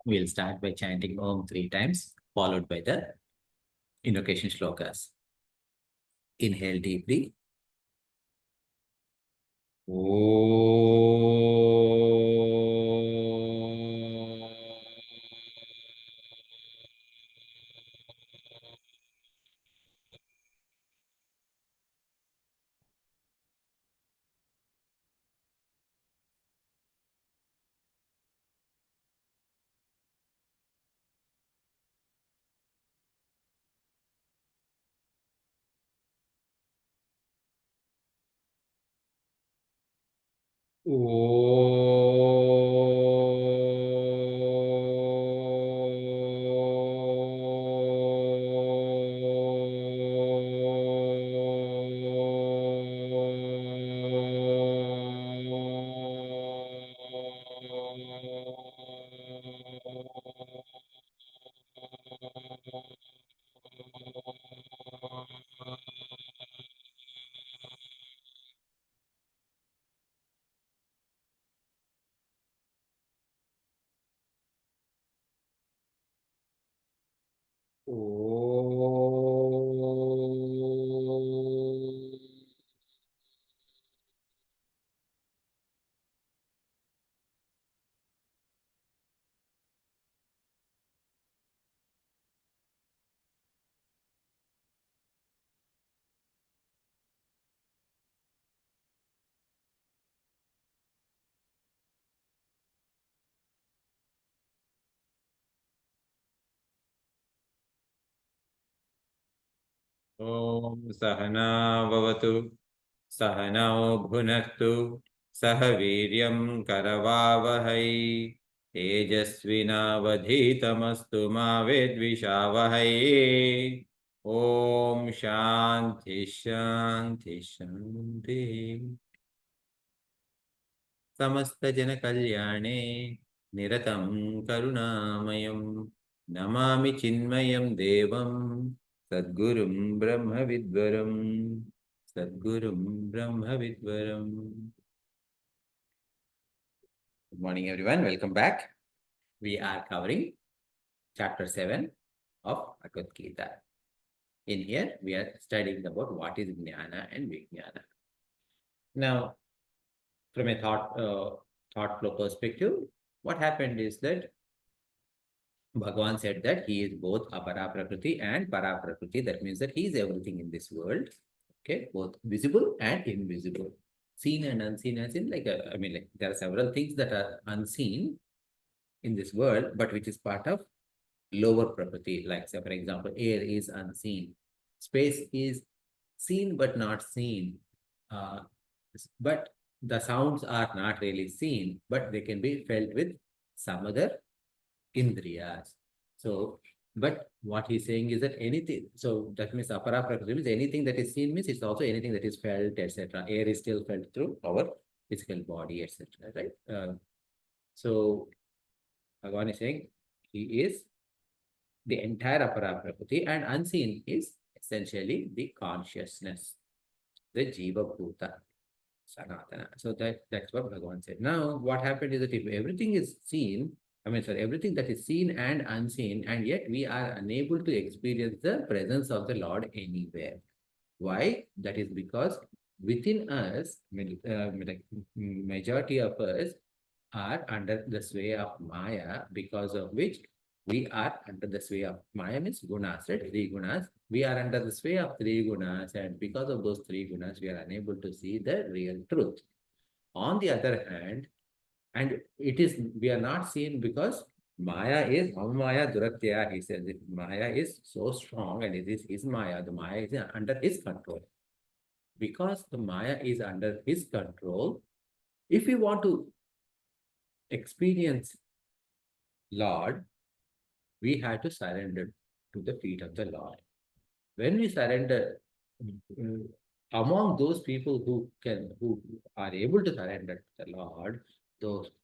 We'll start by chanting Om 3 times, followed by the invocation shlokas. Inhale deeply. Om Sahana Bhavatu Sahanao Bhunaktu Sahaviryam Karavavahai Tejasvinavadhitamastu ma vedvishavahai. Om Shanti Shanti Shanti. Samasta Jana Kalyane Niratam Karunamayam Namami Chinmayam Devam Sadgurum Brahma Vidvaram. Sadgurum Brahma Vidvaram. Good morning, everyone. Welcome back. We are covering chapter 7 of Bhagavad Gita. In here, we are studying about what is Jnana and Vijnana. Now, from a thought flow perspective, what happened is that Bhagavan said that he is both Apara Prakriti and Para Prakriti. That means that he is everything in this world. Okay, both visible and invisible, seen and unseen. As in, like there are several things that are unseen in this world, but which is part of lower Prakriti. Like, say, for example, air is unseen, space is seen but not seen, but the sounds are not really seen, but they can be felt with some other indriyas. So, but what he's saying is that anything, so that means apara prakriti means anything that is seen means it's also anything that is felt, etc. Air is still felt through our physical body, etc. Right? So, Bhagavan is saying he is the entire apara prakriti, and unseen is essentially the consciousness, the jiva bhuta. Sanatana. So that's what Bhagavan said. Now, what happened is that if everything is seen, everything that is seen and unseen, and yet we are unable to experience the presence of the Lord anywhere. Why? That is because within us, majority of us are under the sway of Maya, because of which we are under the sway of Maya means gunas, right? Three gunas. We are under the sway of three gunas, and because of those three gunas, we are unable to see the real truth. On the other hand, and it is, we are not seen because Maya is Maya Duratyaya. He says that Maya is so strong and it is his Maya. The Maya is under his control. Because the Maya is under his control, if we want to experience Lord, we have to surrender to the feet of the Lord. When we surrender, among those people who are able to surrender to the Lord,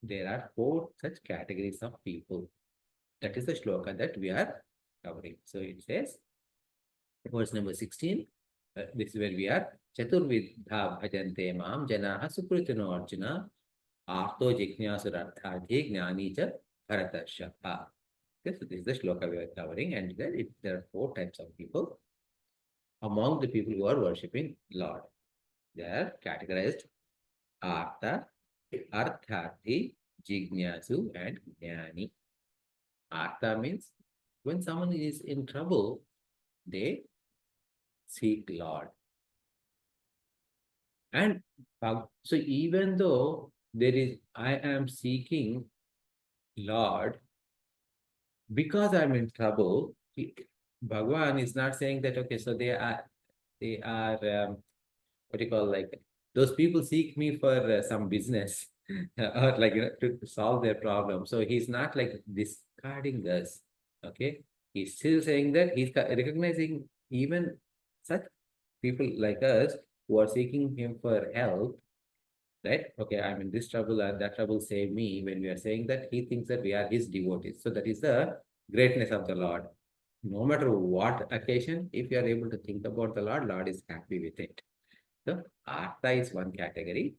there are 4 such categories of people. That is the shloka that we are covering. So it says, verse number 16, this is where we are. Chaturvidha bhajante mam janaha sukritino arjuna arto jignasararthadhi gnani cha Bharatarsha. Okay, so this is the shloka we are covering, and there are four types of people among the people who are worshipping Lord. They are categorized Artha, Arthati, Jignasu, and Jnani. Artha means when someone is in trouble, they seek Lord. And so even though I am seeking Lord because I'm in trouble, Bhagwan is not saying that, okay, so they are, what do you call, like, those people seek me for some business or like, to solve their problem. So he's not like discarding us. Okay. He's still saying that he's recognizing even such people like us who are seeking him for help, right? Okay, I'm in this trouble and that trouble save me. When we are saying that, he thinks that we are his devotees. So that is the greatness of the Lord. No matter what occasion, if you are able to think about the Lord, Lord is happy with it. So Artha is one category.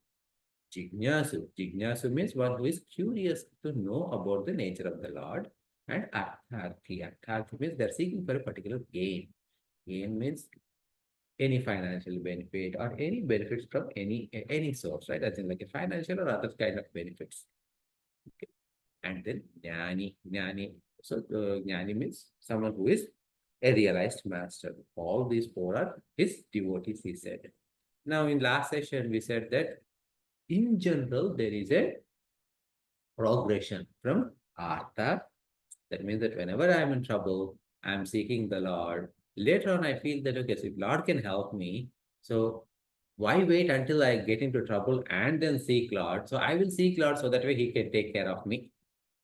Jignasu. Jignasu means one who is curious to know about the nature of the Lord. And Artharthi. Artharthi means they're seeking for a particular gain. Gain means any financial benefit or any benefits from any source, right? As in like a financial or other kind of benefits. Okay. And then Jnani. Jnani. So Jnani means someone who is a realized master. All these four are his devotees, he said. Now, in last session, we said that in general, there is a progression from Artha. That means that whenever I'm in trouble, I'm seeking the Lord. Later on, I feel that, okay, so if Lord can help me, so why wait until I get into trouble and then seek Lord? So I will seek Lord so that way he can take care of me.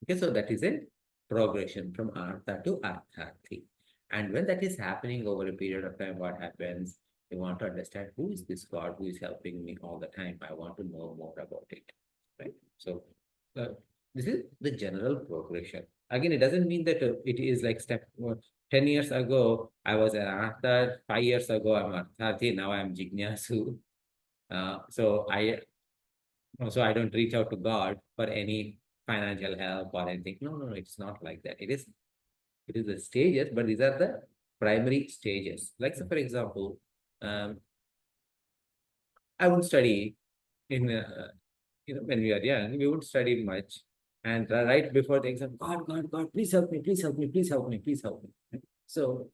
Okay, so that is a progression from Artha to Artharthi. And when that is happening over a period of time, what happens? You want to understand who is this God who is helping me all the time. I want to know more about it. Right? So uh, this is the general progression. Again, it doesn't mean that it is like step 10 years ago, I was an Artha, 5 years ago, I'm Artharthi, now I'm Jignasu. So I don't reach out to God for any financial help or anything. No, no, no, it's not like that. It is the stages, but these are the primary stages. Like, so for example, um, I would study in when we are young, we would study much, and right before the exam, God, God, God, please help me, please help me, please help me, please help me. So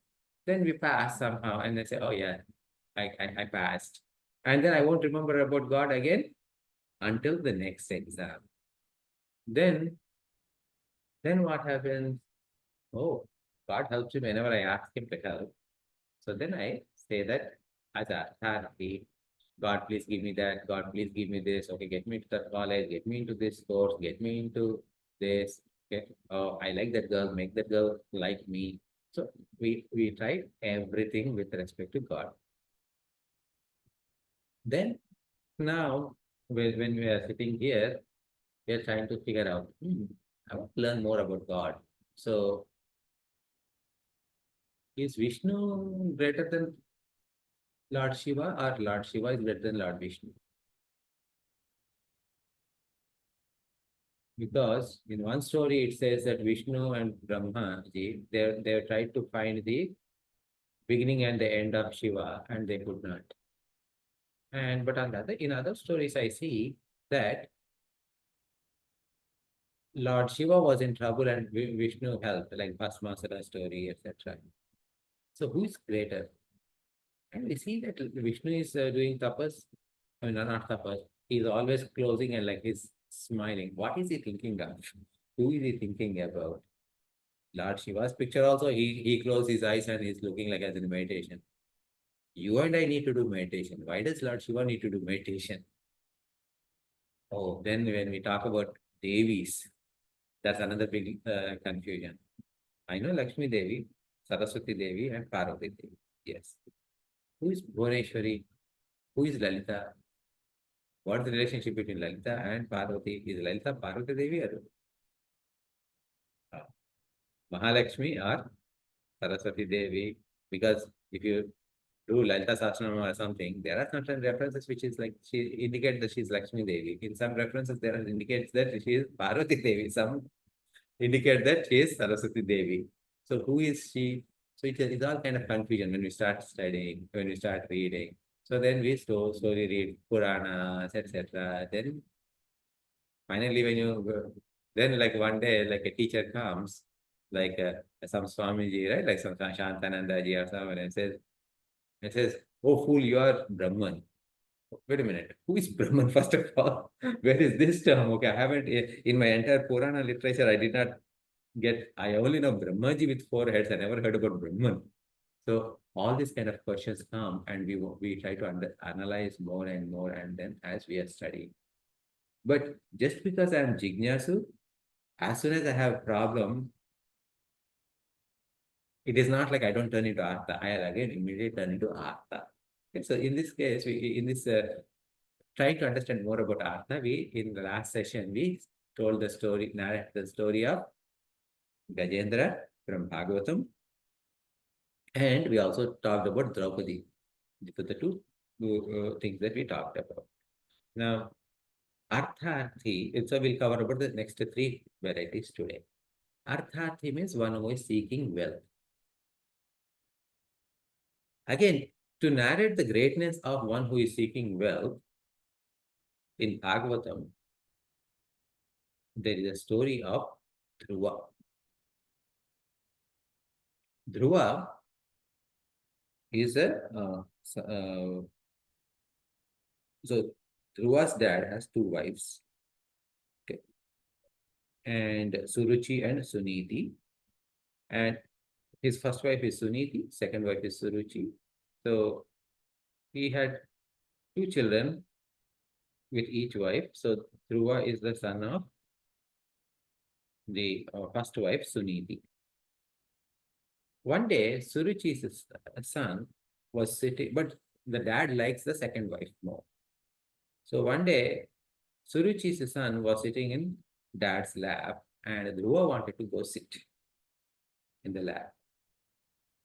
then we pass somehow, and they say, oh yeah, I passed, and then I won't remember about God again until the next exam. Then then what happens? Oh, God helps me whenever I ask Him to help. So then I say that as a authority, God, please give me that. God, please give me this. Okay, get me into that college, get me into this course, get me into this. Okay. Oh, I like that girl, make that girl like me. So we try everything with respect to God. Then now when we are sitting here, we are trying to figure out, I want to learn more about God. So is Vishnu greater than Lord Shiva or Lord Shiva is greater than Lord Vishnu? Because in one story it says that Vishnu and Brahma ji, they tried to find the beginning and the end of Shiva and they could not. And but on the other, in other stories I see that Lord Shiva was in trouble and Vishnu helped, like Bhasmasura story, etc. So who is greater? And we see that Vishnu is doing tapas, I mean, not tapas. He's always closing and like he's smiling. What is he thinking of? Who is he thinking about? Lord Shiva's picture also, he closed his eyes and he's looking like as in meditation. You and I need to do meditation. Why does Lord Shiva need to do meditation? Oh, then when we talk about Devis, that's another big confusion. I know Lakshmi Devi, Saraswati Devi, and Parvati Devi. Yes. Who is Bhuvneshwari? Who is Lalita? What is the relationship between Lalita and Parvati? Is Lalita Parvati Devi or uh, Mahalakshmi or Saraswati Devi? Because if you do Lalita Sahasranama or something, there are certain references which is like she indicates that she's Lakshmi Devi. In some references, there are indicates that she is Parvati Devi. Some indicate that she is Saraswati Devi. So who is she? So it's all kind of confusion when we start studying, when we start reading. So then we slowly read Puranas, etc. Then finally, when you go, then like one day, like a teacher comes, like some Swamiji, right? Like some Shantananda ji or someone, and says, "Oh fool, you are Brahman." Wait a minute. Who is Brahman, first of all? Where is this term? Okay, I haven't, in my entire Purana literature, I did not I only know Brahmaji with four heads. I never heard about Brahman. So all these kind of questions come and we try to analyze more and more and then as we are studying. But just because I am Jignasu, as soon as I have a problem, it is not like I don't turn into Artha. I again immediately turn into Artha. Okay, so in this case, in this trying to understand more about Artha, we in the last session we told the story, narrate the story of Gajendra from Bhagavatam, and we also talked about Draupadi. These are the two things that we talked about. Now, Artharthi, so we'll cover about the next three varieties today. Artharthi means one who is seeking wealth. Again, to narrate the greatness of one who is seeking wealth, in Bhagavatam, there is a story of Dhruva. Dhruva is so Dhruva's dad has two wives, okay, and Suruchi and Suniti. And his first wife is Suniti, second wife is Suruchi. So he had two children with each wife. So Dhruva is the son of the first wife, Suniti. One day, Suruchi's son was sitting, but the dad likes the second wife more. So one day, Suruchi's son was sitting in dad's lap, and Dhruva wanted to go sit in the lap.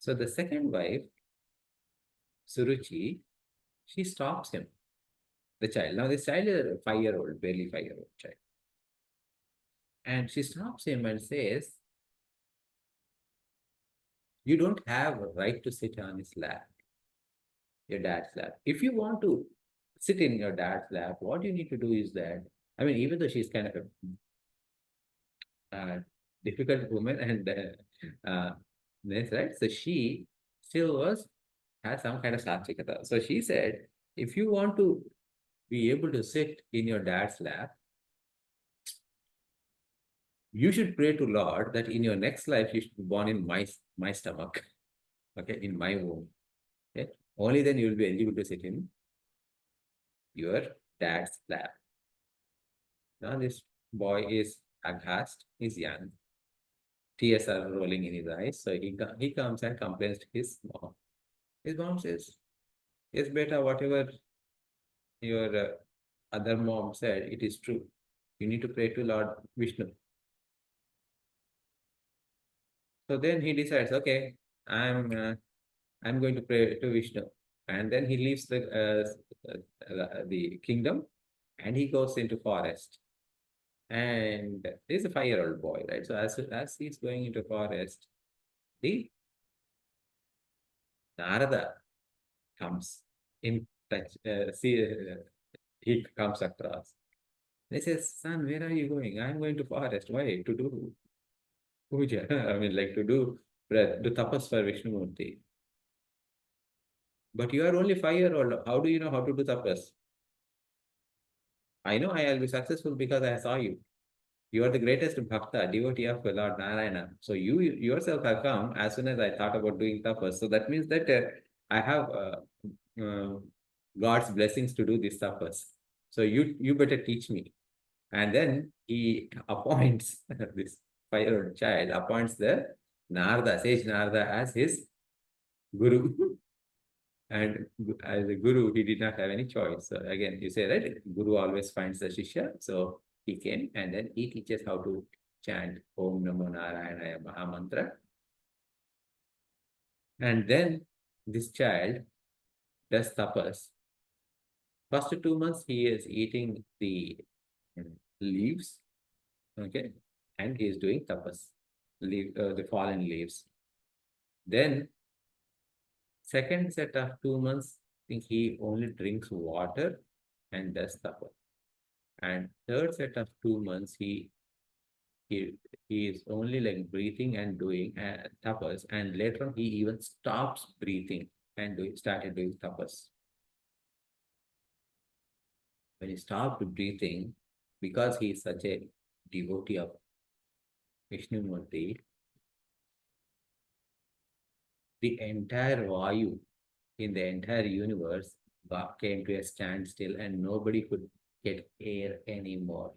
So the second wife, Suruchi, she stops him, the child. Now, this child is a 5-year-old, barely 5-year-old child. And she stops him and says, "You don't have a right to sit on his lap, your dad's lap. If you want to sit in your dad's lap, what you need to do is that, I mean, even though she's kind of a difficult woman and this, right? So she still had some kind of satvika. So she said, if you want to be able to sit in your dad's lap, you should pray to Lord that in your next life you should be born in my stomach, okay, in my womb. Okay, only then you will be eligible to sit in your dad's lap. Now this boy is aghast, he's young. Tears are rolling in his eyes. So he comes and complains to his mom. His mom says, "Yes, beta, whatever your other mom said, it is true. You need to pray to Lord Vishnu." So then he decides, okay, I'm going to pray to Vishnu. And then he leaves the kingdom and he goes into forest. And he's a 5-year-old boy, right? So as he's going into forest, the Narada comes in touch. He comes across. He says, "Son, where are you going?" "I'm going to forest." "Why?" "To do puja." I mean, like to do tapas for Vishnumurti. "But you are only 5-year-old. How do you know how to do tapas?" "I know I'll be successful because I saw you. You are the greatest bhakta, devotee of Lord Narayana. So you yourself have come as soon as I thought about doing tapas. So that means that I have uh, God's blessings to do this tapas. So you better teach me." And then he appoints this 5-year-old child, appoints the Narada, sage Narada as his guru. And as a guru, he did not have any choice. So again, you say, right, guru always finds the shishya. So he came and then he teaches how to chant Om Namo Narayana Maha Mantra. And then this child does tapas. First 2 months, he is eating the leaves, okay? and he is doing tapas, the fallen leaves. Then second set of 2 months, I think he only drinks water and does tapa. And third set of 2 months, he he is only like breathing and doing tapas, and later on he even stops breathing and started doing tapas. When he stopped breathing, because he is such a devotee of Vishnumurti, the entire Vayu in the entire universe came to a standstill and nobody could get air anymore.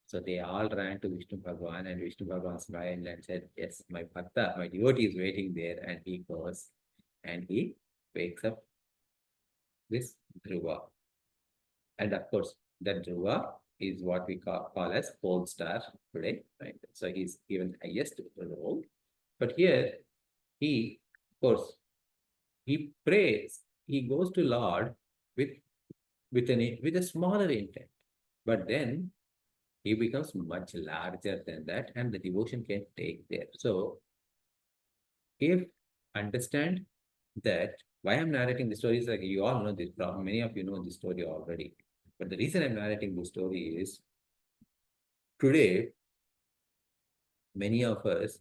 So they all ran to Vishnu Bhagwan, and Vishnu Bhagwan smiled and said, yes, my Bhakta, my devotee is waiting there. And he goes and he wakes up this Dhruva. And of course, that Dhruva is what we call as pole star today. Right? So he's given highest role. But here he, of course, he prays, he goes to Lord with with a smaller intent. But then he becomes much larger than that, and the devotion can take there. So if understand that why I'm narrating the story is like you all know this, many of you know this story already. But the reason I'm narrating this story is today, many of us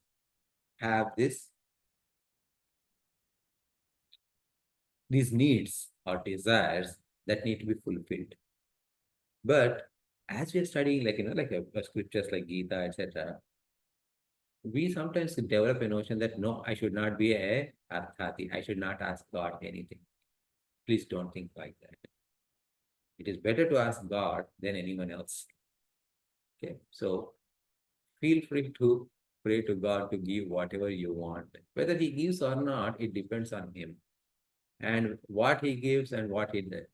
have these needs or desires that need to be fulfilled. But as we are studying, like like scriptures like Gita, etc., we sometimes develop a notion that no, I should not be a arthati. I should not ask God anything. Please don't think like that. It is better to ask God than anyone else. Okay, so feel free to pray to God to give whatever you want. Whether He gives or not, it depends on Him. And what He gives and what He does.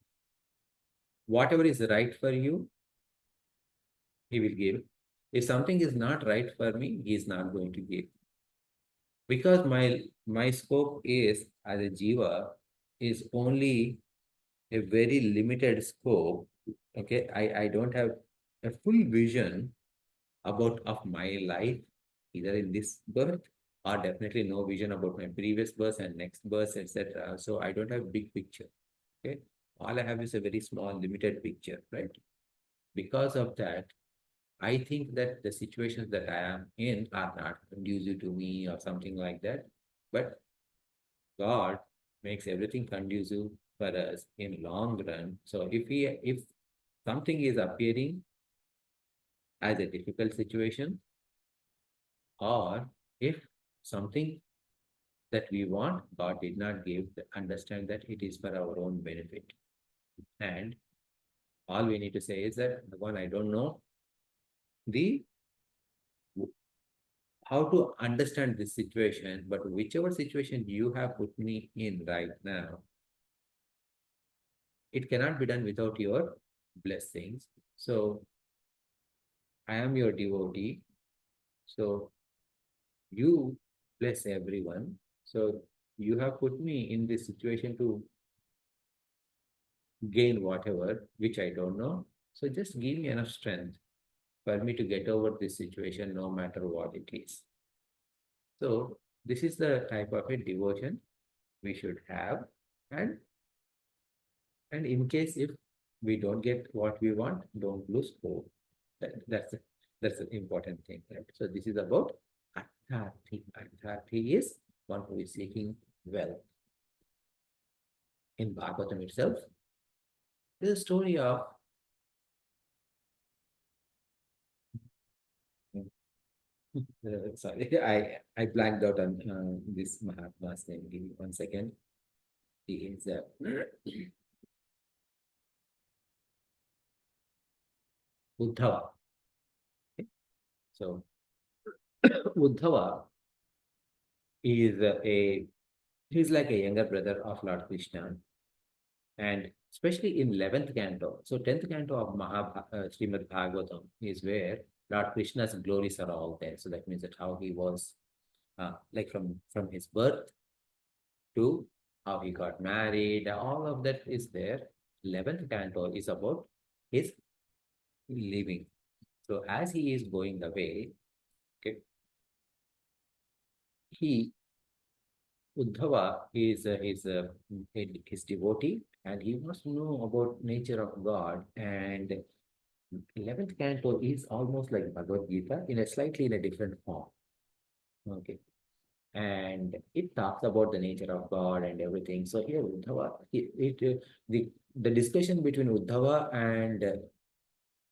Whatever is right for you, He will give. If something is not right for me, He is not going to give. Because my scope is as a jiva is only a very limited scope. Okay, I don't have a full vision about of my life, either in this birth or definitely no vision about my previous birth and next birth, etc. So I don't have big picture. Okay, all I have is a very small, limited picture, right? Because of that, I think that the situations that I am in are not conducive to me or something like that. But God makes everything conducive for us in long run. So if something is appearing as a difficult situation, or if something that we want, God did not give, understand that it is for our own benefit. And all we need to say is that, one, I don't know the how to understand this situation, but whichever situation you have put me in right now, it cannot be done without your blessings. So I am your devotee. So you bless everyone. So you have put me in this situation to gain whatever, which I don't know. So just give me enough strength for me to get over this situation, no matter what it is. So this is the type of a devotion we should have. And and in case if we don't get what we want, don't lose hope. That's an important thing, right? So this is about Arthati. Arthati is one who is seeking wealth. In Bhagavatam itself, there's a story of sorry, I blanked out on this Mahatma's name. Give me 1 second. He is Uddhava. Okay? So Uddhava is he's like a younger brother of Lord Krishna, and especially in 11th canto. So 10th canto of Srimad Bhagavatam is where Lord Krishna's glories are all there. So that means that how he was like from his birth to how he got married, all of that is there. 11th canto is about his living. So as he is going away, Okay. Uddhava is devotee, and he wants to know about nature of God. And 11th canto is almost like Bhagavad Gita in a slightly in a different form. Okay. And it talks about the nature of God and everything. So here Uddhava, the discussion between Uddhava and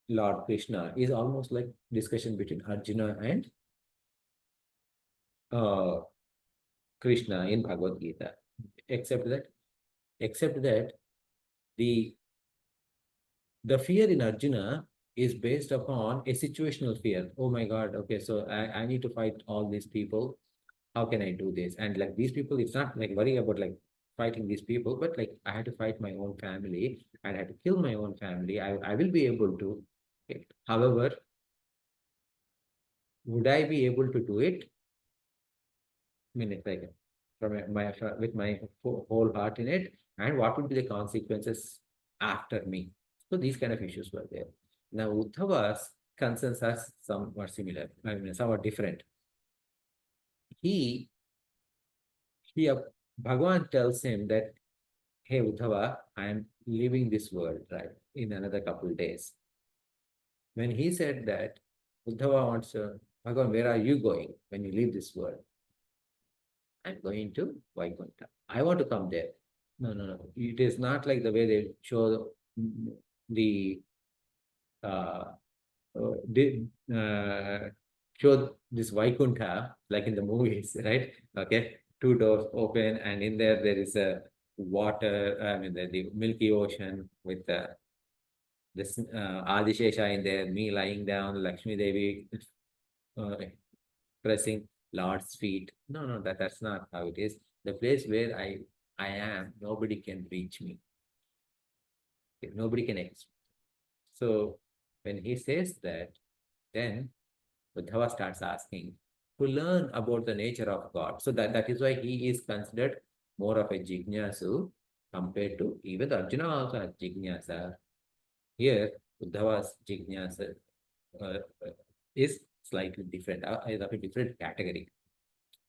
Lord Krishna is almost like discussion between Arjuna and uh, Krishna in Bhagavad Gita. Except that, except that the the fear in Arjuna is based upon a situational fear. Oh my God, okay, so I need to fight all these people. How can I do this? And like these people, it's not like worry about like fighting these people, but like I had to fight my own family and I had to kill my own family. I will be able to. Okay. However, would I be able to do it? I mean, it's like with my whole heart in it, and what would be the consequences after me? So these kind of issues were there. Now Uddhava's concerns are somewhat similar. I mean, somewhat different. He he Bhagavan tells him that, hey Uddhava, I am leaving this world right in another couple of days. When he said that, Uddhava wants to, Bhagavan, where are you going when you leave this world? I'm going to Vaikuntha. I want to come there. No, no, no. It is not like the way they show the uh, did show this Vaikuntha like in the movies, right? Okay, two doors open, and in there is a water. I mean, the milky ocean with this Adishesha in there, me lying down, Lakshmi Devi uh, pressing Lord's feet. No, no, that's not how it is. The place where I am, nobody can reach me. Okay, nobody can So when he says that, then Uddhava starts asking to learn about the nature of God. So that is why he is considered more of a jignasu compared to even Arjuna also has jignasa. Here, Uddhava's jignasa uh, is slightly different, is of a different category.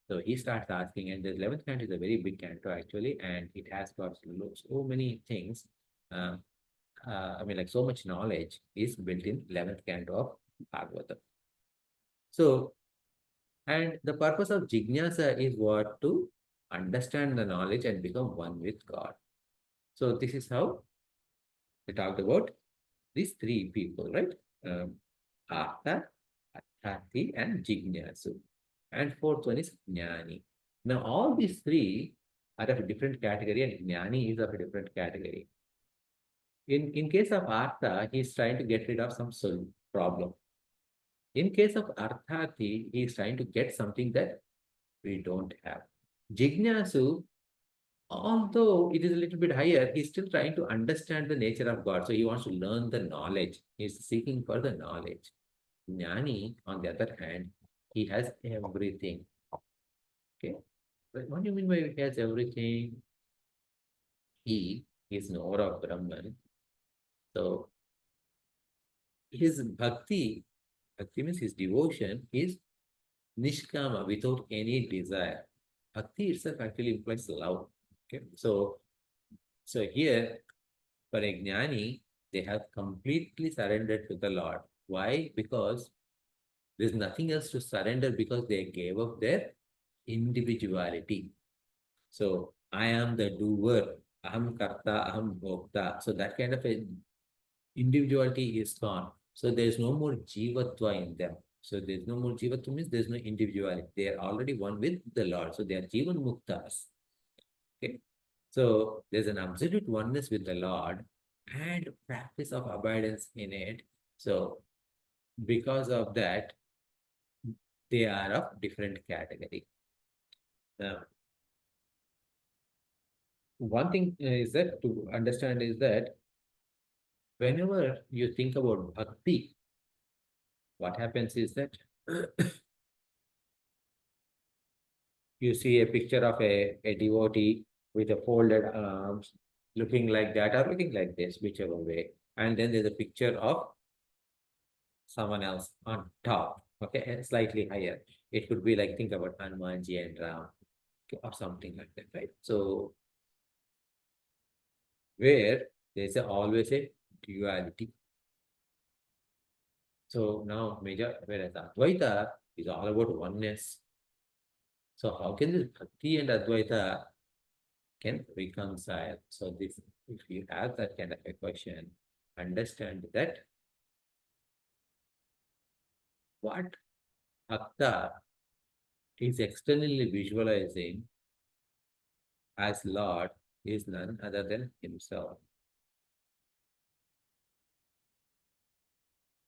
So he starts asking, and the 11th canto is a very big canto actually, and it has got so many things. Uh, I mean, like so much knowledge is built in 11th canto of Bhagavatam. So, and the purpose of jignasa is what? To understand the knowledge and become one with God. So this is how we talked about these three people, right? Artha, Arthati, and Jignasu. And fourth one is Jnani. Now, all these three are of a different category, and Jnani is of a different category. In case of Artha, he is trying to get rid of some problem. In case of Arthati, he is trying to get something that we don't have. Jignasu, although it is a little bit higher, he's still trying to understand the nature of God. So he wants to learn the knowledge. He's seeking for the knowledge. Jnani, on the other hand, he has everything. Okay. But what do you mean by he has everything? He is knower of Brahman. So his bhakti means his devotion is nishkama, without any desire. Bhakti itself actually implies love. Okay. So here, for a jnani, they have completely surrendered to the Lord. Why? Because there's nothing else to surrender because they gave up their individuality. So I am the doer, aham karta, aham bhokta. So that kind of a individuality is gone. So there's no more jivatva in them. So there's no more jivatva means there's no individuality. They are already one with the Lord. So they are jivan muktas. Okay. So there's an absolute oneness with the Lord and practice of abidance in it. So because of that, they are of different category. Now, one thing is that to understand is that whenever you think about bhakti, what happens is that you see a picture of a devotee with a folded arms, looking like that or looking like this, whichever way. And then there's a picture of someone else on top. Okay, slightly higher. It could be like, think about Hanumanji and Ram, okay, or something like that, right? So where there's always a duality. So now major, whereas Advaita is all about oneness. So how can this Bhakti and Advaita can reconcile? So this, if you have that kind of a question, understand that what Bhakta is externally visualizing as Lord is none other than himself.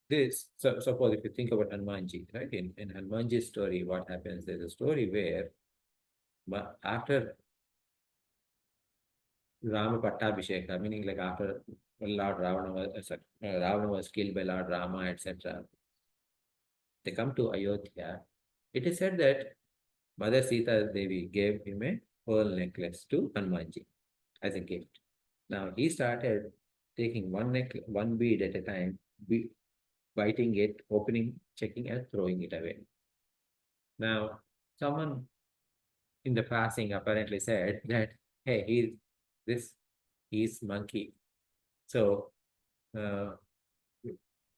This, so suppose if you think about Hanumanji, right? In Hanumanji's story, what happens? There's a story where after Rama Pattabhisheka, meaning like after Lord Ravana was killed by Lord Rama, etc. They come to Ayodhya. It is said that Mother Sita Devi gave him a pearl necklace to Hanumanji as a gift. Now he started taking one bead at a time, biting it, opening, checking, and throwing it away. Now, someone in the passing apparently said that, hey, this he's monkey. So, uh,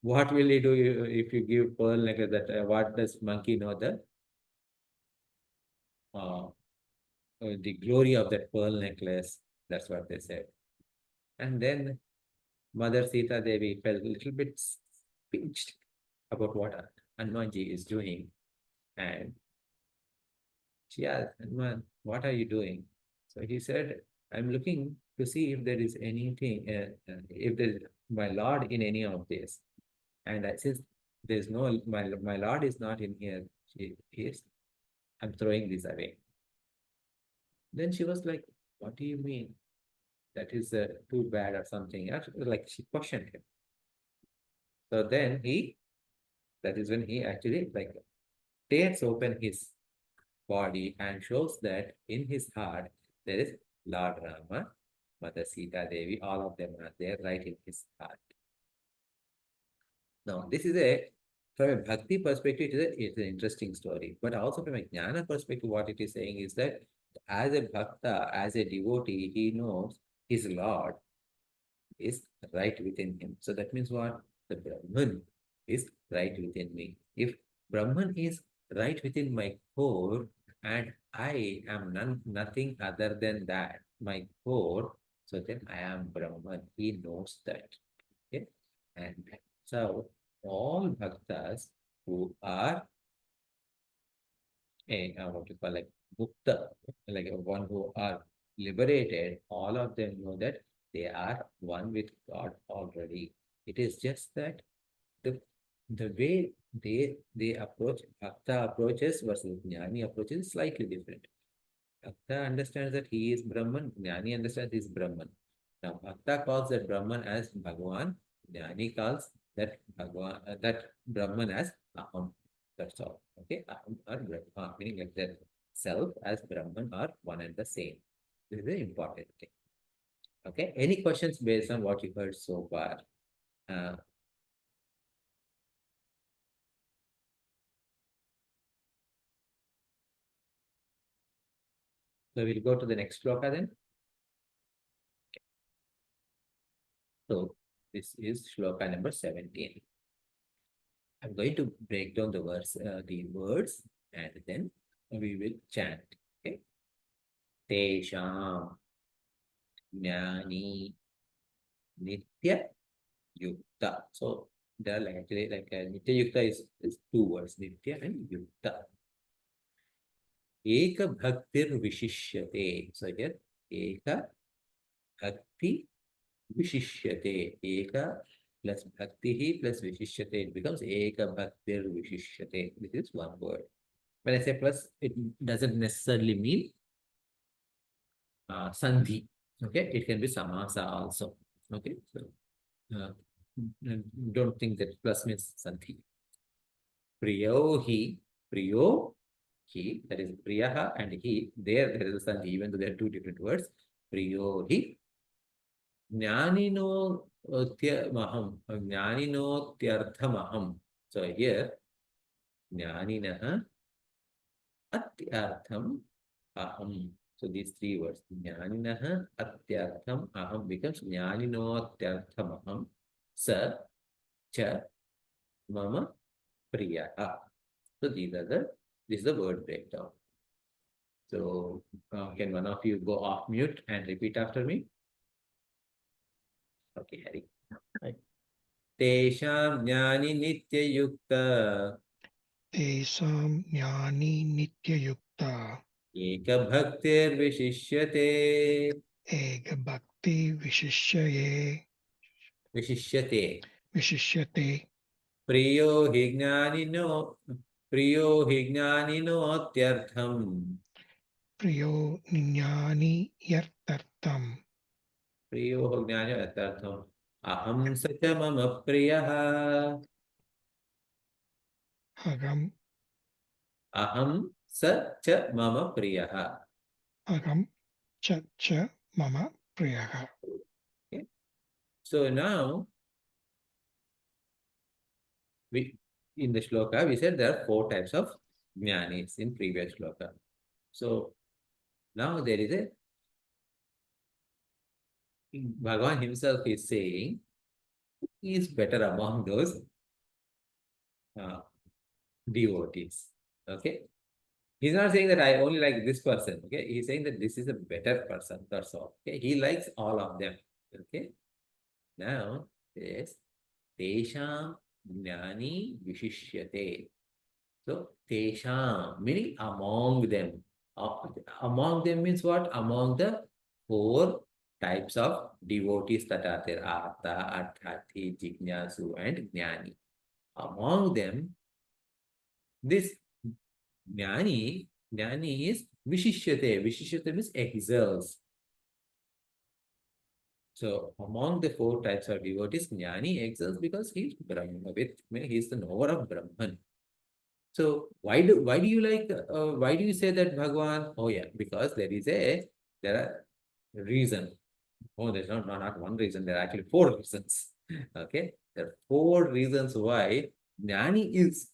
what will he do if you give pearl necklace? That what does monkey know uh, the glory of that pearl necklace? That's what they said. And then Mother Sita Devi felt a little bit pinched about what Hanumanji is doing, and she asked, Hanuman, what are you doing? So he said, I'm looking to see if there is anything, if there is my Lord in any of this. And since there's no, my Lord is not in here, he is, I'm throwing this away. Then she was like, what do you mean? That is too bad or something. Actually, like she questioned him. So then that is when he actually like tears open his body and shows that in his heart there is Lord Rama, Mother Sita Devi, all of them are there right in his heart. Now, this is from a bhakti perspective, it's an interesting story. But also from a jnana perspective, what it is saying is that as a bhakta, as a devotee, he knows his Lord is right within him. So that means what? The Brahman is right within me. If Brahman is right within my core and I am nothing other than that, my core, so then I am Brahman. He knows that. Okay? And so all bhaktas who are what you call like mukta, like one who are liberated, all of them know that they are one with God already. It is just that the way they approach bhakta approaches versus jnani approaches is slightly different. Bhakta understands that he is Brahman, jnani understands he is Brahman. Now Bhakta calls that Brahman as Bhagavan, jnani calls that Brahman as Aham. That's all. Okay, Aham or Brahma, meaning like that self as Brahman are one and the same. This is the important thing. Okay, any questions based on what you heard so far? Uh, so we'll go to the next shloka then. So this is shloka number 17. I'm going to break down the words, and then we will chant. Okay. Tesham Jnani Nitya Yukta. So there are actually like Nitya Yukta is two words, Nitya and Yukta. Eka Bhaktir Vishishyate. So here, Eka Bhakti Vishishyate. Eka plus Bhakti plus Vishishyate. It becomes Eka Bhaktir Vishishyate. This is one word. When I say plus, it doesn't necessarily mean sandhi. Okay, it can be samasa also. Okay, so uh, don't think that plus means sandhi. Priyo hi, priyo he, that is priyaha and he. There is a sandhi, even though there are two different words. Priyo hi, jnanino maham, jnanino tyarthamaham. So here Jnaninaha atyartham aham. So these three words, Jnaninaha atyartham aham becomes Jnanino atyartham aham. Sa cha mama priyaha. So this is the word breakdown. So can one of you go off mute and repeat after me? Okay, Harry. Right. Tesham jnani nityayukta तेषां ज्ञानी नित्ययुक्ता ekabhaktir एकभक्ति विशिष्यये विशिष्यते विशिष्यते प्रियो हि ज्ञानिनो प्रियो हि ज्ञानिनोत्यर्थम् प्रियो ज्ञानी यर्थर्थम् प्रियो ज्ञानिनोत्यर्थम् अहं स च मम प्रियः अहम् अहं स च मम प्रियः. अहं च मम प्रियः. Okay. So now we in the shloka we said there are four types of jnanis in previous shloka. So now there is a Bhagavan himself is saying he is better among those uh, devotees. Okay. He's not saying that I only like this person. Okay. He's saying that this is a better person. That's all. Okay. He likes all of them. Okay. Now, yes. Tesham jnani vishishyate. So, tesham, meaning among them. Among them means what? Among the four types of devotees that are there. Artha, Arthati, Jignasu, and Jnani. Among them, this Jnani is Vishishyate. Vishishyate means excels. So among the four types of devotees, Jnani excels because he's Brahmavit, he's the knower of Brahman. So why do you say that Bhagavan? Oh yeah, because there are reason. Oh, there's not one reason, there are actually four reasons. Okay. There are four reasons why Jnani is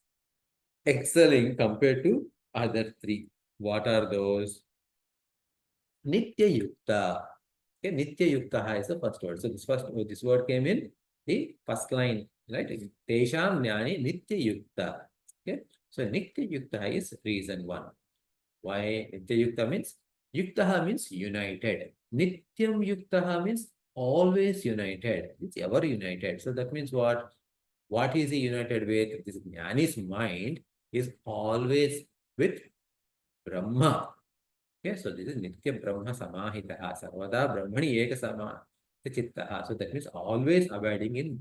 excelling compared to other three. What are those? Nitya Yukta. Okay, Nitya Yukta is the first word. So this word came in the first line, right? Tesham Jnani Nitya Yukta. Okay, so Nitya Yukta is reason one. Why Nitya Yukta means? Yukta means united. Nityam Yukta means always united. It's ever united. So that means what? What is he united with? This Jnani's mind is always with Brahma. Okay, so this is Nitya Brahma Samahitaha, Sarvada Brahmani Eka Chittaha. So that means always abiding in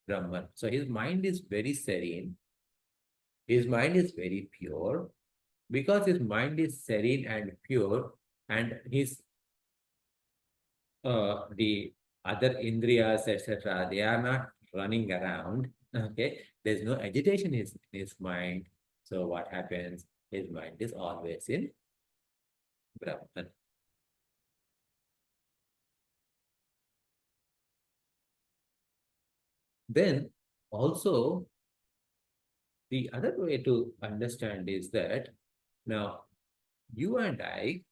Brahman. So his mind is very serene. His mind is very pure. Because his mind is serene and pure, and his the other indriyas, etc., they are not running around. Okay, there's no agitation in his mind. So what happens? His mind is always in Brahman. Then also the other way to understand is that now you and I,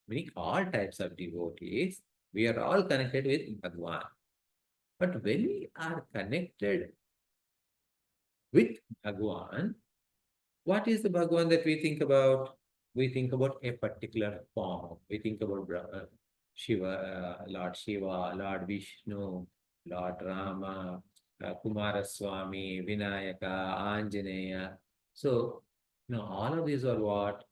meaning all types of devotees, we are all connected with Bhagwan. But when we are connected with Bhagwan, what is the Bhagwan that we think about? We think about a particular form. We think about Shiva, Lord Shiva, Lord Vishnu, Lord Rama, Kumaraswamy, Vinayaka, Anjaneya. So, all of these are what?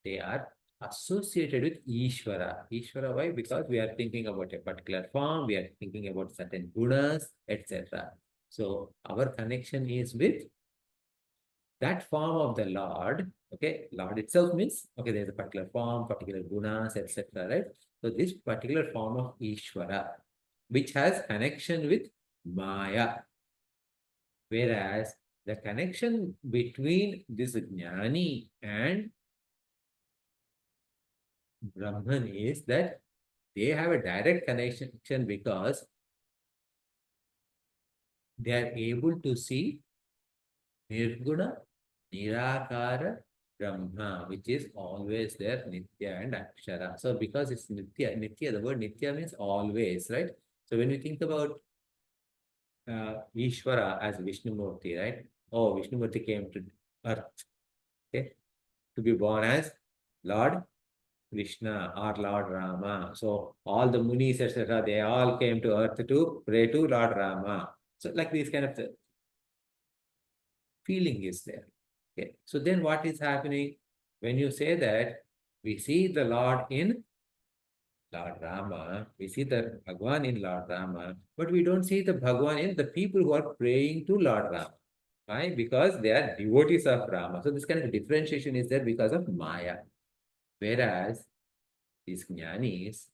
They are associated with Ishvara. Ishvara, why? Because we are thinking about a particular form, we are thinking about certain gunas, etc. So, our connection is with that form of the Lord. Okay, Lord itself means, okay, there's a particular form, particular gunas, etc. Right? So this particular form of Ishvara, which has connection with Maya, whereas the connection between this Jnani and Brahman is that they have a direct connection because they are able to see Nirguna Nirakara Brahma, which is always there, Nitya and Akshara. So because it's Nitya, the word Nitya means always, right? So when we think about Ishvara as Vishnumurti, right? Oh, Vishnumurti came to earth, okay, to be born as Lord Krishna or Lord Rama. So all the munis, etc., they all came to earth to pray to Lord Rama. So like this kind of feeling is there. Okay. So then what is happening? When you say that, we see the Lord in Lord Rama, we see the Bhagwan in Lord Rama, but we don't see the Bhagwan in the people who are praying to Lord Rama. Why? Because they are devotees of Rama. So this kind of differentiation is there because of Maya. Whereas these jnanis,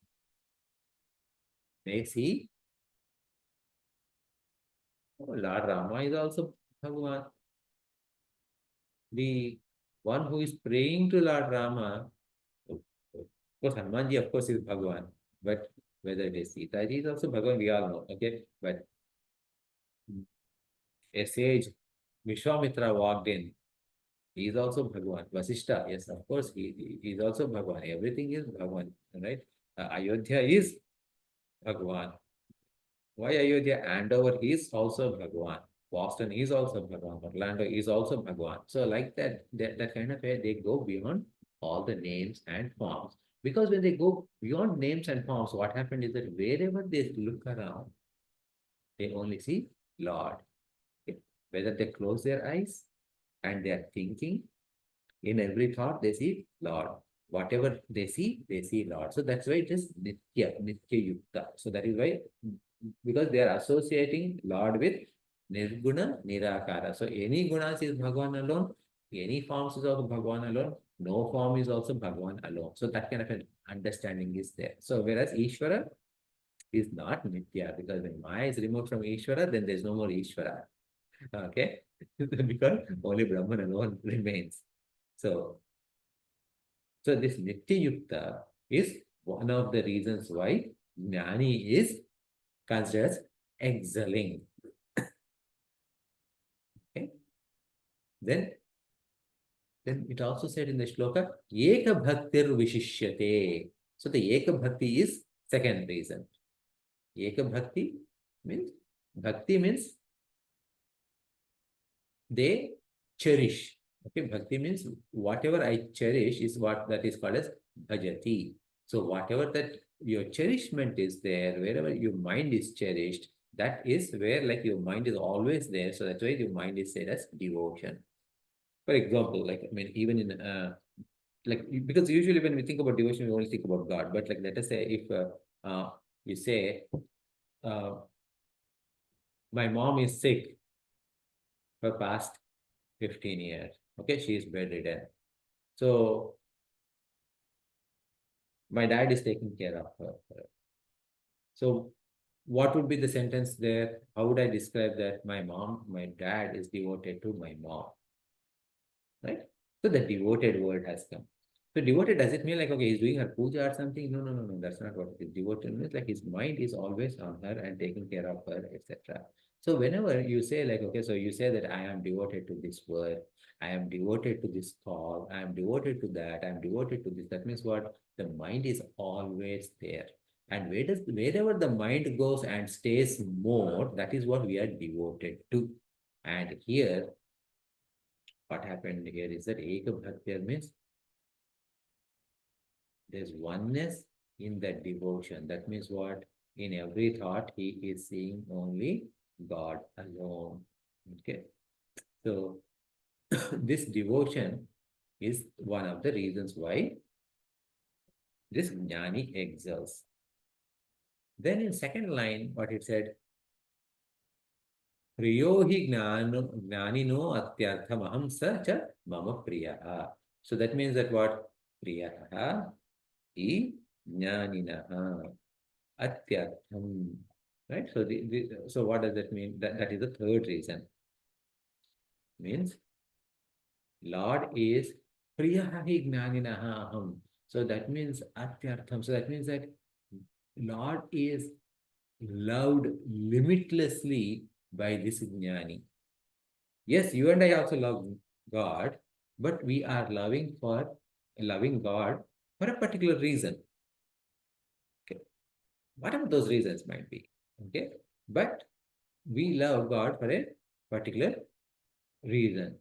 they see, oh, Lord Rama is also Bhagwan. The one who is praying to Lord Rama, of course, Hanumanji, of course, is Bhagwan. But whether it is Sita ji is also Bhagwan, we all know. Okay. But a sage, Vishwamitra walked in. He is also Bhagwan. Vasishta, yes, of course, he is also Bhagwan. Everything is Bhagwan, right? Ayodhya is Bhagwan. Why Ayodhya? Andover is also Bhagwan. Boston is also Bhagwan. Orlando is also Bhagwan. So like that kind of way, they go beyond all the names and forms. Because when they go beyond names and forms, what happened is that wherever they look around, they only see Lord. Okay? Whether they close their eyes and they are thinking, in every thought, they see Lord. Whatever they see Lord. So that's why it is Nitya Yukta. So that is why, because they are associating Lord with Nirguna, Nirakara. So any gunas is Bhagwan alone, any forms is also Bhagwan alone, no form is also Bhagwan alone. So that kind of an understanding is there. So whereas Ishvara is not Nitya, because when Maya is removed from Ishvara, then there is no more Ishvara. Okay? Because only Brahman alone remains. So this Nitya Yukta is one of the reasons why Jnani is considered as excelling. Okay? Then it also said in the shloka, Eka Bhaktir Vishishyate. So the Eka Bhakti is second reason. Eka Bhakti means they cherish. Okay, Bhakti means whatever I cherish is what that is called as bhajati. So whatever that your cherishment is there, wherever your mind is cherished, that is where like your mind is always there. So that's why your mind is said as devotion. For example, like I mean, even in like because usually when we think about devotion, we only think about God. But like let us say if you say uh, my mom is sick for past 15 years. Okay, she is bedridden. So my dad is taking care of her. So what would be the sentence there? How would I describe that? My dad is devoted to my mom, right? So the devoted word has come. So devoted, does it mean like, okay, he's doing her puja or something? No, no, no, no, that's not what it is. Devoted means like his mind is always on her and taking care of her, etc. So whenever you say like, okay, so you say that I am devoted to this word, I am devoted to this thought, I am devoted to that, I am devoted to this. That means what? The mind is always there. And wherever the mind goes and stays more, that is what we are devoted to. And here, what happened here is that Eka Bhakti means there's oneness in that devotion. That means what? In every thought, he is seeing only God alone. Okay. So this devotion is one of the reasons why this jnani excels. Then in second line, what it said, Priyo hi gnanino atyarthamaham sa cha mama priyaha. So that means that what? Priyaha hi jnaninaha atyartham. Right? So so what does that mean? That is the third reason. Means Lord is priyaha hi gnaninaha aham. So that means atyartham. So that means that Lord is loved limitlessly by this jnani. Yes, you and I also love him. God, but we are loving God for a particular reason. Okay. Whatever those reasons might be. Okay. But we love God for a particular reason.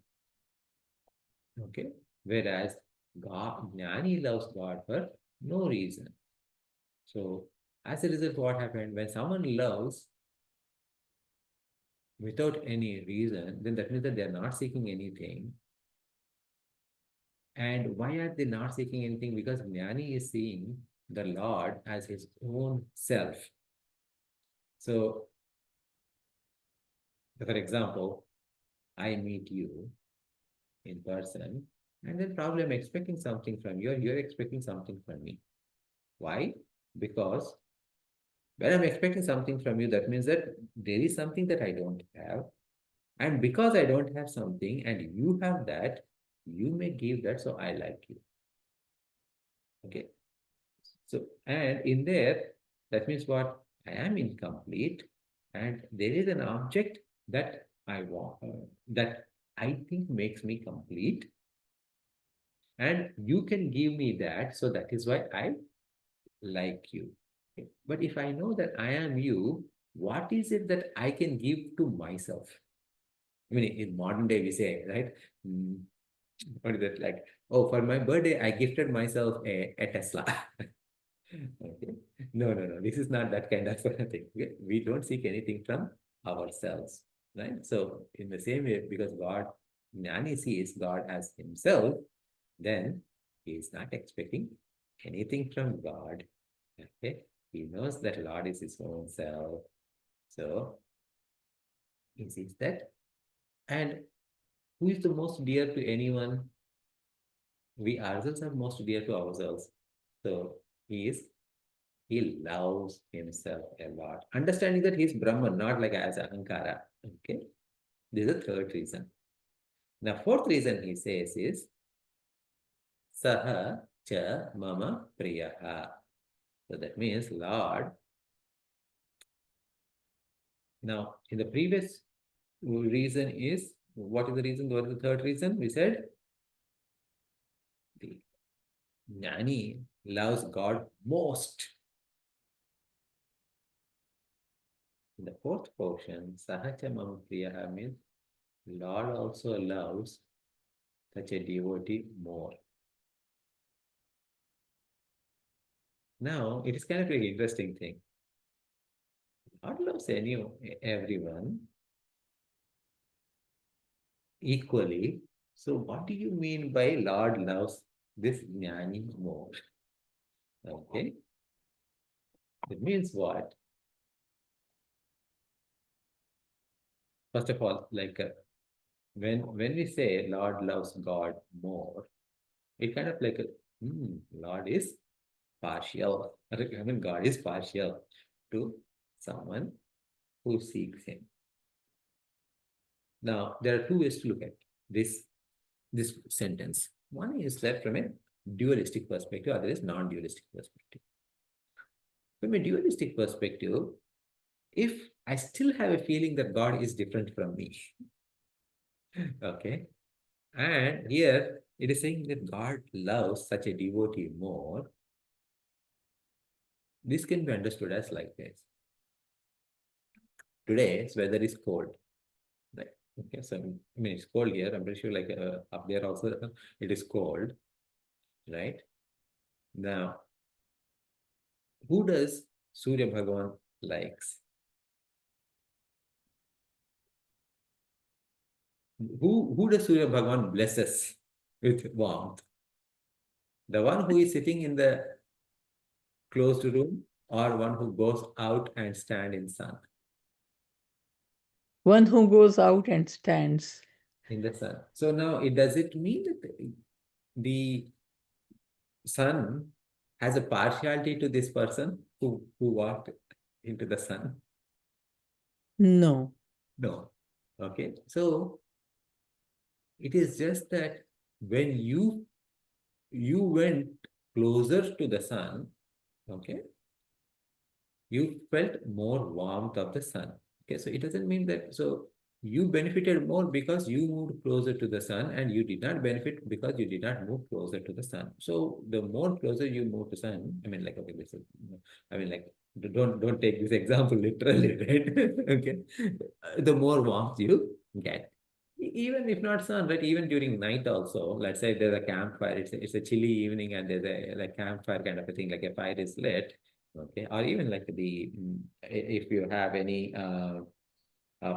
Okay. Whereas Jnani loves God for no reason. So as a result, what happened when someone loves without any reason, then that means that they are not seeking anything. And why are they not seeking anything? Because Jnani is seeing the Lord as his own self. So, for example, I meet you in person, and then probably I'm expecting something from you, or you're expecting something from me. Why? Because when I'm expecting something from you, that means that there is something that I don't have. And because I don't have something and you have that, you may give that, so I like you. Okay. So, and in there, that means what? I am incomplete, and there is an object that I want, that I think makes me complete, and you can give me that. So that is why I like you. Okay. But if I know that I am you, what is it that I can give to myself? I mean, in modern day, we say, right? Mm, what is that like? Oh, for my birthday, I gifted myself a Tesla. Okay. No, no, no. This is not that kind of thing. Okay? We don't seek anything from ourselves, right? So, in the same way, because Jnani sees God as himself, then he is not expecting anything from God. Okay. He knows that Lord is his own self. So, he sees that. And who is the most dear to anyone? We ourselves are most dear to ourselves. So, he loves himself a lot. Understanding that he's Brahman, not like as Ahankara. Okay. This is the third reason. Now, fourth reason he says is Saha cha mama priyaha. So that means Lord. Now, in the previous reason is, what is the reason? What is the third reason? We said the Jnani loves God most. In the fourth portion, Sahacha mama priyaha means Lord also loves such a devotee more. Now, it is kind of an interesting thing. God loves everyone equally. So, what do you mean by Lord loves this Jnani more? Okay, it means what? First of all, like when we say Lord loves God more, it kind of like Lord is partial. I mean, God is partial to someone who seeks Him. Now, there are two ways to look at this sentence. One is that from a dualistic perspective, other is non-dualistic perspective. From a dualistic perspective, if I still have a feeling that God is different from me, okay, and here it is saying that God loves such a devotee more, this can be understood as like this. Today's weather is cold, right? Okay, so I mean it's cold here. I'm pretty sure like up there also it is cold, right? Now, who does Surya Bhagavan likes? Who does Surya Bhagavan blesses with warmth? The one who is sitting in the closed room or one who goes out and stand in sun? One who goes out and stands. In the sun. So now does it mean that the sun has a partiality to this person who walked into the sun? No. No. Okay. So it is just that when you went closer to the sun, okay, you felt more warmth of the sun. Okay, so it doesn't mean that. So you benefited more because you moved closer to the sun, and you did not benefit because you did not move closer to the sun. So the more closer you move to sun, I mean, like, okay, this is, I mean, like, don't take this example literally, right? Okay, the more warmth you get. Even if not sun, right? Even during night also, let's say there's a campfire, it's a chilly evening and there's a like campfire kind of a thing, like a fire is lit, okay, or even like if you have any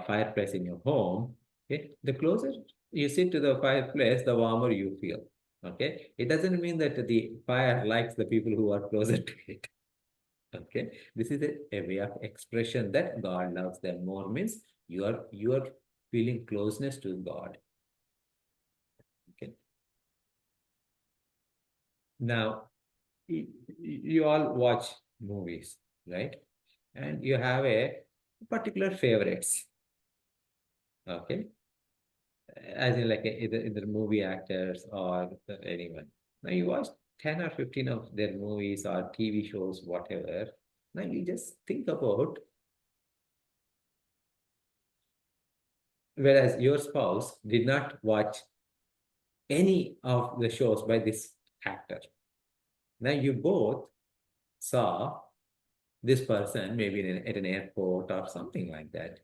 fireplace in your home, okay, the closer you sit to the fireplace, the warmer you feel. Okay, it doesn't mean that the fire likes the people who are closer to it. Okay, this is a way of expression that God loves them more, means you are feeling closeness to God. Okay, now you all watch movies, right? And you have a particular favorites. Okay, as in like either movie actors or anyone. Now you watch 10 or 15 of their movies or TV shows, whatever. Now you just think about, whereas your spouse did not watch any of the shows by this actor. Now you both saw this person maybe at an airport or something like that.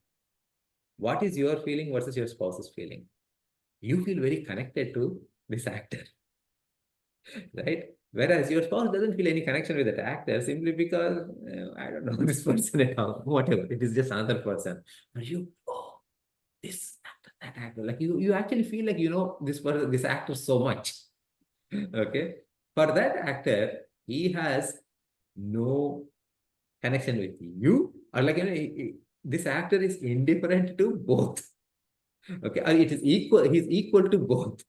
What is your feeling versus your spouse's feeling? You feel very connected to this actor, right? Whereas your spouse doesn't feel any connection with that actor simply because I don't know this person at all, whatever. It is just another person. But you, oh, this actor, that actor, like you actually feel like you know this person, this actor so much. Okay, for that actor, he has no connection with you, or like this actor is indifferent to both. Okay, or it is equal. He's equal to both.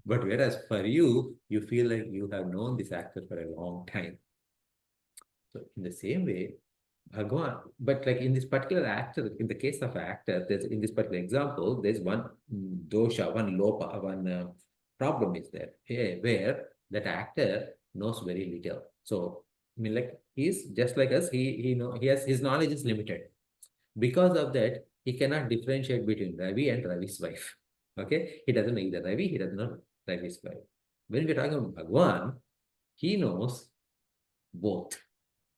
But whereas for you, you feel like you have known this actor for a long time. So in the same way, Bhagwan, but like in this particular actor, in the case of actor, there's in this particular example, there's one dosha, one lopa, one problem is there, where that actor knows very little. So I mean, like he's just like us. He has his knowledge is limited. Because of that, he cannot differentiate between Ravi and Ravi's wife. Okay, he doesn't know either Ravi, he doesn't know Ravi's wife. When we're talking about Bhagwan, he knows both.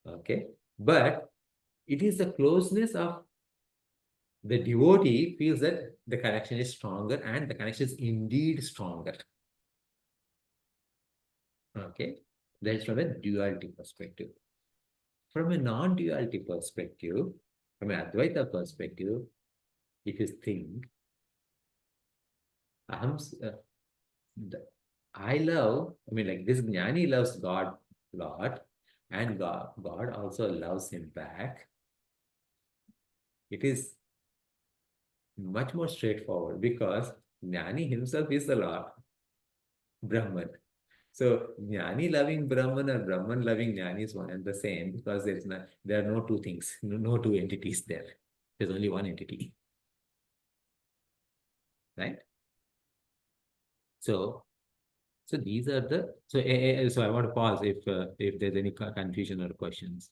Okay, but it is the closeness of the devotee feels that the connection is stronger and the connection is indeed stronger. Okay, that is from a duality perspective. From a non-duality perspective, from an Advaita perspective, if you think, I love, I mean, like this Jnani loves God a lot, and God also loves him back. It is much more straightforward because Jnani himself is the Lord, Brahman. So Jnani loving Brahman or Brahman loving Jnani is one and the same because there are no two things, no two entities there. There's only one entity. Right? So these are the so I want to pause if there's any confusion or questions.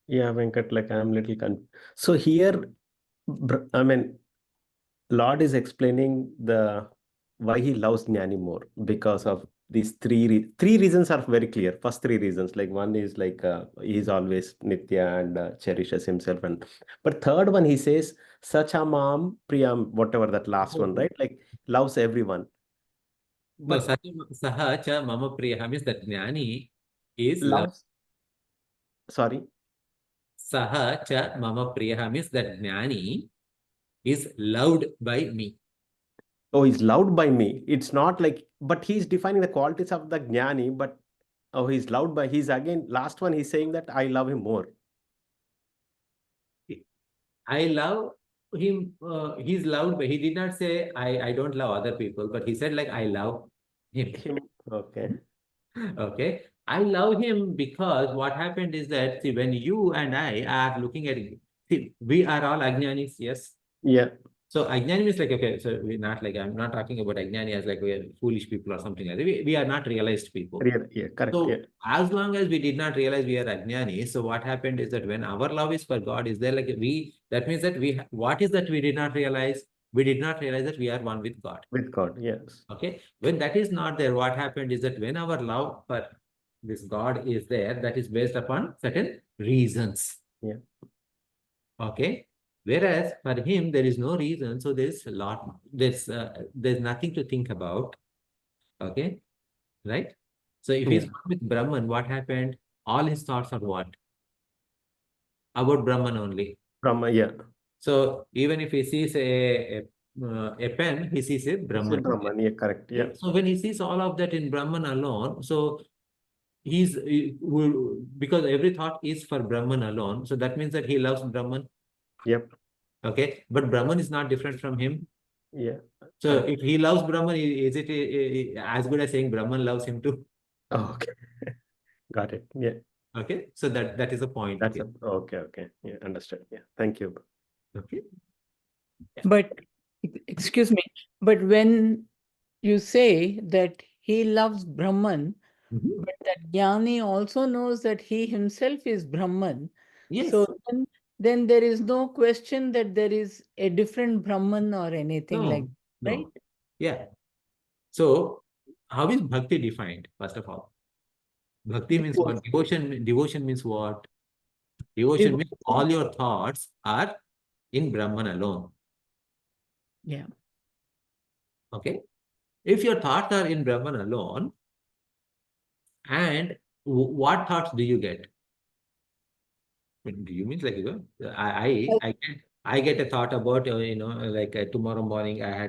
Yeah, Venkat, like I'm little so here, I mean, Lord is explaining why he loves Jnani more because of these three reasons are very clear. First three reasons, like one is like he's always Nitya and cherishes himself, and but third one he says Sachamam Priyam, whatever that last one, right? Like loves everyone. No, But saha cha mama priya means that Jnani is love. loves, sorry. Saha cha mama priya means that Jnani is loved by me. Oh, he's loved by me. It's not like, but he's defining the qualities of the Jnani, but oh, he's loved by, he's again, last one, he's saying that I love him more. I love him. He's loved by. He did not say I don't love other people, but he said like I love him. Okay. Okay. I love him because what happened is that see, when you and I are looking at it, see, we are all Ajnanis, yes. Yeah. So Ajnani means like, okay, so we're not like, I'm not talking about Ajnani as like we're foolish people or something like that. We are not realized people. Yeah, correct. So Yeah. as long as we did not realize we are Ajnani, so what happened is that when our love is for God, is there like that means that what is that we did not realize? We did not realize that we are one with God. With God, yes. Okay. When that is not there, what happened is that when our love for this God is there, that is based upon certain reasons. Yeah. Okay. Whereas for him, there is no reason. So there's there's nothing to think about. Okay. Right. So if he's Yeah. with Brahman, what happened? All his thoughts are what? About Brahman only. Brahma, yeah. So even if he sees a pen, he sees a Brahman. Brahman, yeah, correct. Yeah. So when he sees all of that in Brahman alone, so because every thought is for Brahman alone, so that means that he loves Brahman. Yep. Okay, but Brahman is not different from him. Yeah. So if he loves Brahman, is it as good as saying Brahman loves him too? Oh, okay. Got it. Yeah. Okay, so that is the point. That's okay. Yeah, understood. Yeah. Thank you. Okay. But excuse me, but when you say that he loves Brahman, Mhm. but that Jnani also knows that he himself is Brahman. Yes. So then there is no question that there is a different Brahman or anything No, like that, right? no. Yeah. So how is bhakti defined, first of all? Bhakti means what? Devotion means what? Devotion means all your thoughts are in Brahman alone. Yeah. Okay. If your thoughts are in Brahman alone, and what thoughts do you get? Do you mean like, I get a thought about, like tomorrow morning I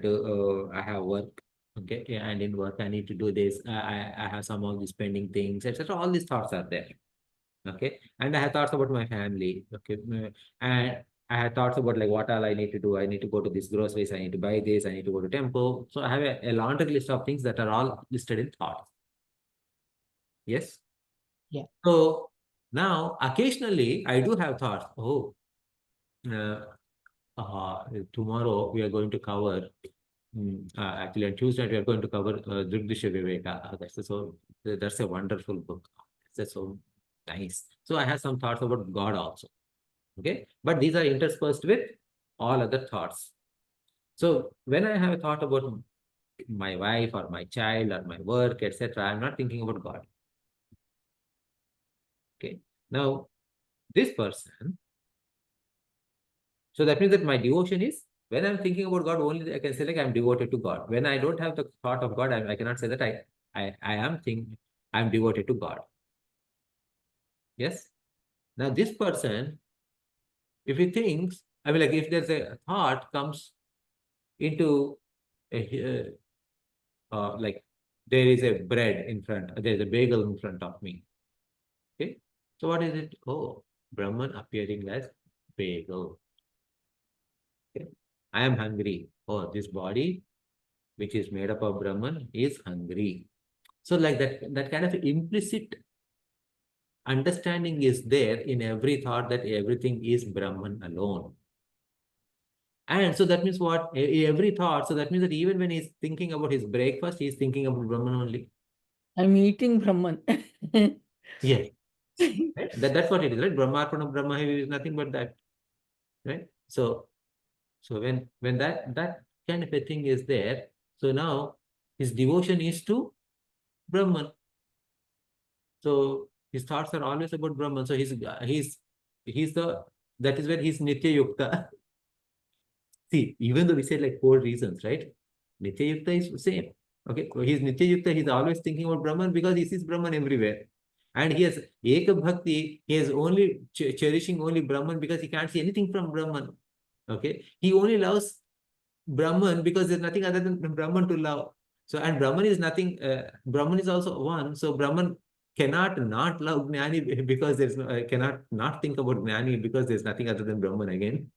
have work. Okay. Yeah, and in work, I need to do this. I have some of these pending things, etc. All these thoughts are there. Okay. And I have thoughts about my family. Okay. And I have thoughts about like what all I need to do. I need to go to this groceries. I need to buy this. I need to go to temple. So I have a laundry list of things that are all listed in thoughts. Yes. Yeah. So now occasionally I do have thoughts. Oh, tomorrow we are going to cover. Actually, on Tuesday we are going to cover Drigdishya Viveka. That's a wonderful book. That's so nice. So I have some thoughts about God also. Okay, but these are interspersed with all other thoughts. So when I have a thought about my wife or my child or my work, etc., I'm not thinking about God. Okay, now this person. So that means that my devotion is when I'm thinking about God, only I can say like I'm devoted to God. When I don't have the thought of God, I cannot say that I'm devoted to God. Yes. Now this person, if he thinks, I mean, like if there's a thought comes into like there is a bread in front, there's a bagel in front of me. Okay. So what is it? Oh, Brahman appearing as bagel. Okay. I am hungry. Oh, this body, which is made up of Brahman, is hungry. So like that kind of implicit understanding is there in every thought that everything is Brahman alone. And so that means what? Every thought, so that means that even when he's thinking about his breakfast, he's thinking about Brahman only. I'm eating Brahman. Yes. Right? That's what it is, right? Brahmarpana Brahma is nothing but that. Right? So when that kind of a thing is there, so now his devotion is to Brahman. So his thoughts are always about Brahman. So he's that is where he's Nitya Yukta. See, even though we say like 4 reasons, right? Nitya Yukta is same. Okay, so he's Nitya Yukta, he's always thinking about Brahman because he sees Brahman everywhere. And he has Eka Bhakti, he is only cherishing only Brahman because he can't see anything from Brahman. Okay, he only loves Brahman because there's nothing other than Brahman to love. So, and Brahman is nothing, Brahman is also one. So, Brahman cannot not love Jnani because there's no, cannot not think about Jnani because there's nothing other than Brahman again.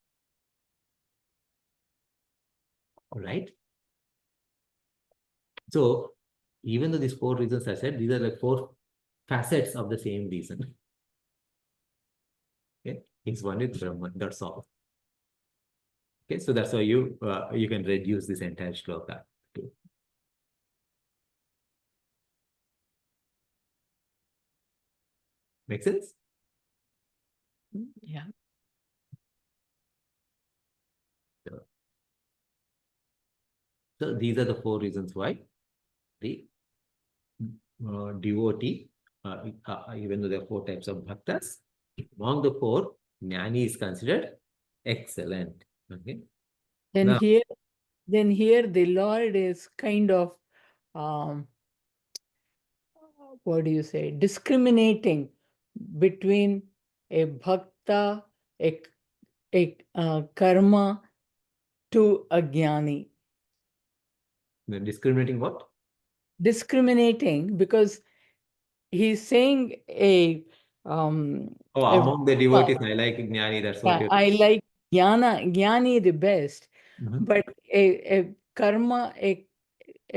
All right. So, even though these 4 reasons I said, these are like 4 facets of the same reason. Okay. It's one with Brahman, that's all. Okay, so that's how you can reduce this entire shloka to. Make sense? Yeah. So these are the 4 reasons why the devotee, even though there are 4 types of bhaktas, among the 4, Jnani is considered excellent. Okay. Then Now, here the Lord is kind of what do you say, discriminating between a bhakta, a karma to a jnani. discriminating what? Discriminating because he's saying Among the devotees, I like Jnani, that's what you're I like jnani the best, Mhm. but a karma, a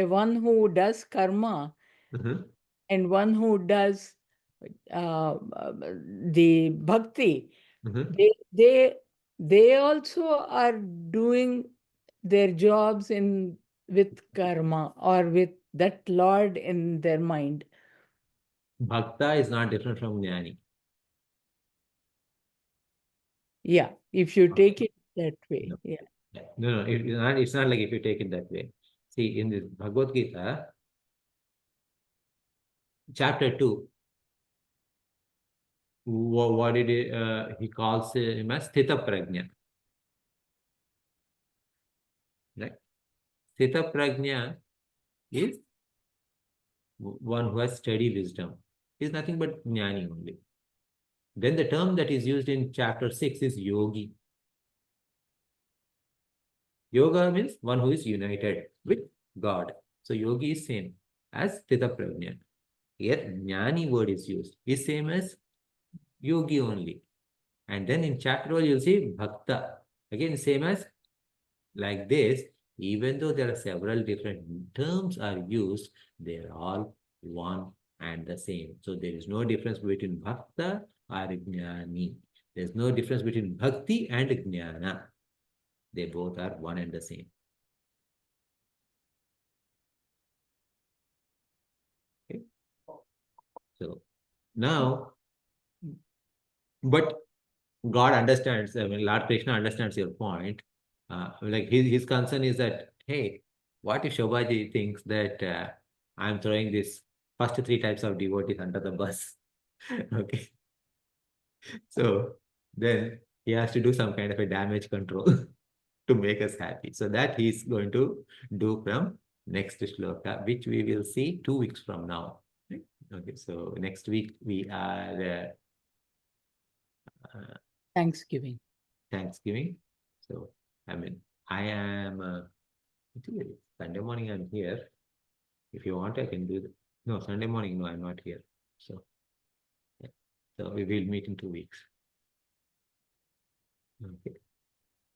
one who does karma Mhm. and one who does the bhakti, Mhm. they also are doing their jobs with karma or with that Lord in their mind. Bhakta is not different from Jnani. Yeah, if you take it that way. No. Yeah. No, it's not like if you take it that way. See, in this Bhagavad Gita, chapter 2, what did he calls him as Sthita Prajna. Right? Sthita Prajna is one who has steady wisdom. He is nothing but Jnani only. Then the term that is used in chapter 6 is yogi. Yoga means one who is united with God. So yogi is same as Sthita Prajna. Here Jnani word is used. Is same as yogi only. And then in chapter 1 you'll see bhakta. Again same as like this. Even though there are several different terms are used, they're all one and the same. So there is no difference between bhakta or jnani. There's no difference between bhakti and jnana. They both are one and the same. Okay. So now, but God understands, I mean, Lord Krishna understands your point. Like his concern is that, hey, what if Shobhaji thinks that I'm throwing this first 3 types of devotees under the bus? Okay. So then he has to do some kind of a damage control to make us happy. So that he's going to do from next shloka, which we will see 2 weeks from now. Okay, so next week we are Thanksgiving. Thanksgiving. So, I mean, I am, Sunday morning I'm here. If you want, I can do that. No, Sunday morning, no, I'm not here. So, yeah. So we will meet in 2 weeks. Okay.